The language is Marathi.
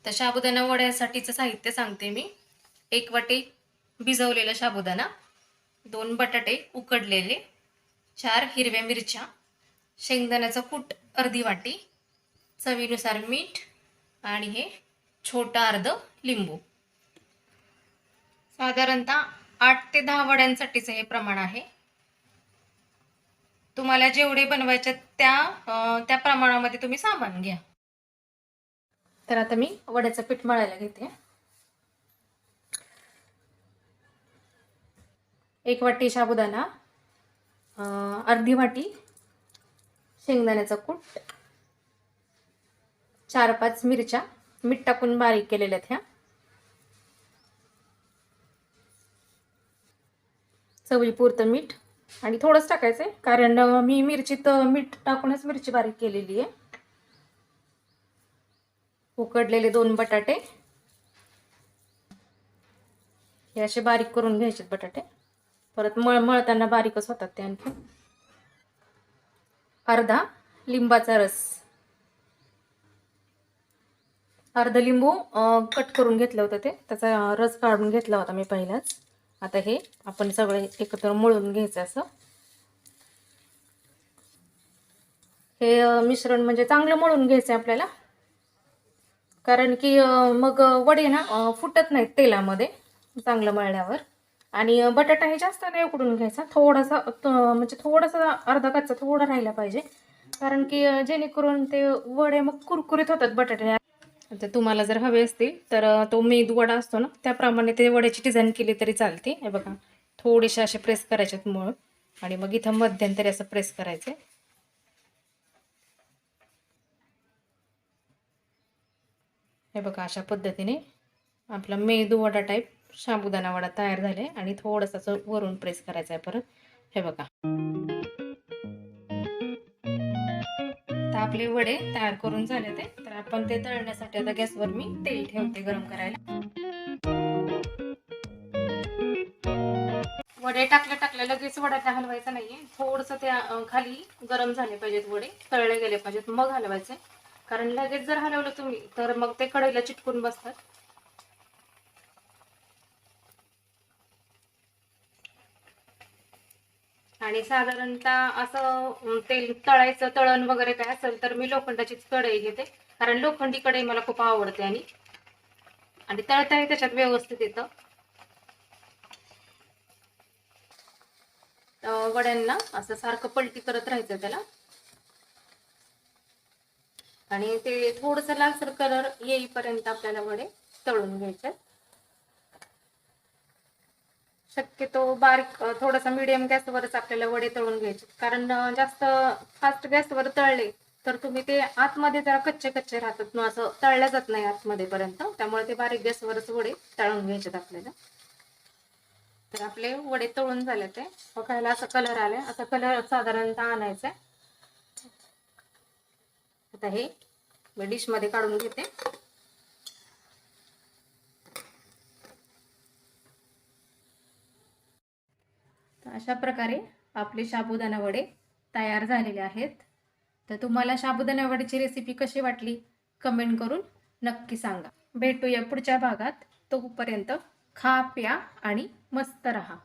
तर साबुदाणा वड्यासाठीचं साहित्य सांगते मी. 1 वाटी भिजवलेला साबुदाणा, 2 बटाटे उकडलेले, 4 हिरव्या मिरच्या, शेंगदाण्याचा कूट अर्धी वाटी, चवीनुसार मीठ आणि हे छोटा अर्ध लिंबू. साधारणतः 8 ते 10 वड्यांसाठीचं हे प्रमाण आहे. तुम्हाला जेवढे बनवायचे त्या प्रमाणामध्ये तुम्ही सामान घ्या. तर आता मी वड्याचं पीठ मळायला घेते. 1 वाटी साबुदाणा, अर्धी वाटी शेंगदाण्याचा कूट, 4-5 मिरच्या मीठ टाकून बारीक केलेल्या ह्या, चवीपुरतं मीठ आणि थोडंच टाकायचंय कारण मी मिरचीत मीठ टाकूनच मिरची बारीक केलेली आहे. उकडलेले 2 बटाटे, हे असे बारीक करून घ्यायचे बटाटे. परत मळताना बारीकच होतात ते. आणखी अर्धा लिंबाचा रस, अर्ध लिंबू कट करून घेतलं होतं, त्याचा रस काढून घेतला होता मी पहिलाच. आता हे आपण सगळे एकत्र मळून घ्यायचं. असं हे मिश्रण म्हणजे चांगलं मळून घ्यायचं आपल्याला, कारण की मग वडे ना फुटत नाहीत तेलामध्ये चांगलं मळल्यावर. आणि बटाटा हे जास्त नाही उकडून घ्यायचा, थोडासा म्हणजे थोडासा अर्धा कच्चा थोडा राहिला पाहिजे, कारण की जेणेकरून ते वडे मग कुरकुरीत होतात बटाटे. आता तुम्हाला जर हवे असतील तर तो मेदू वडा असतो ना, त्याप्रमाणे ते वड्याची डिझाईन केली तरी चालते. हे बघा, थोडेसे असे प्रेस करायचे मळ आणि मग इथं मध्यंतरी असं प्रेस करायचे. हे बघा, अशा पद्धतीने आपला मेदू वडा टाईप साबुदाणा वडा तयार झाले. आणि थोडंसं असं वरून प्रेस करायचं आहे परत. हे बघा, तर आपले वडे तयार करून झाले ते. तर आपण ते तळण्यासाठी आता गॅसवर मी तेल ठेवते गरम करायला. वडे टाकल्या लगेच वड्याला हलवायचं नाहीये, थोडंसं ते खाली गरम झाले पाहिजेत, वडे तळले गेले पाहिजेत, मग हलवायचे. कारण लगेच जर हलवलं तुम्ही तर मग ते कढईला चिटकून बसतात. आणि साधारणतः असं तेल तळायचं तळण वगैरे काय असेल तर मी लोखंडाचीच कढई घेते, कारण लोखंडी कढई मला खूप आवडते आणि तळताही त्याच्यात व्यवस्थित येतं. वड्यांना असं सारखं पलटी करत राहायचं त्याला, आणि ते थोडंसं लालसर कलर येईपर्यंत आपल्याला वडे तळून घ्यायचे. शक्यतो बारीक थोडासा मीडियम गॅसवरच आपल्याला वडे तळून घ्यायचे, कारण जास्त फास्ट गॅसवर तळले तर तुम्ही ते आतमध्ये जरा कच्चे कच्चे राहतात, असं तळल्या जात नाही आतमध्ये पर्यंत. त्यामुळे ते बारीक गॅसवरच वडे तळून घ्यायचे आपल्याला. तर आपले वडे तळून झाले, ते बघायला असा कलर आलाय, असा कलर साधारणतः आणायचा. आता हे मी डिश मध्ये काढून घेते. अशा प्रकारे आपले साबुदाणा वडे तयार झालेले आहेत. तर तुम्हाला साबुदाणा वड्याची रेसिपी कशी वाटली कमेंट करून नक्की सांगा. भेटूया पुढच्या भागात. तोपर्यंत खा प्या आणि मस्त रहा.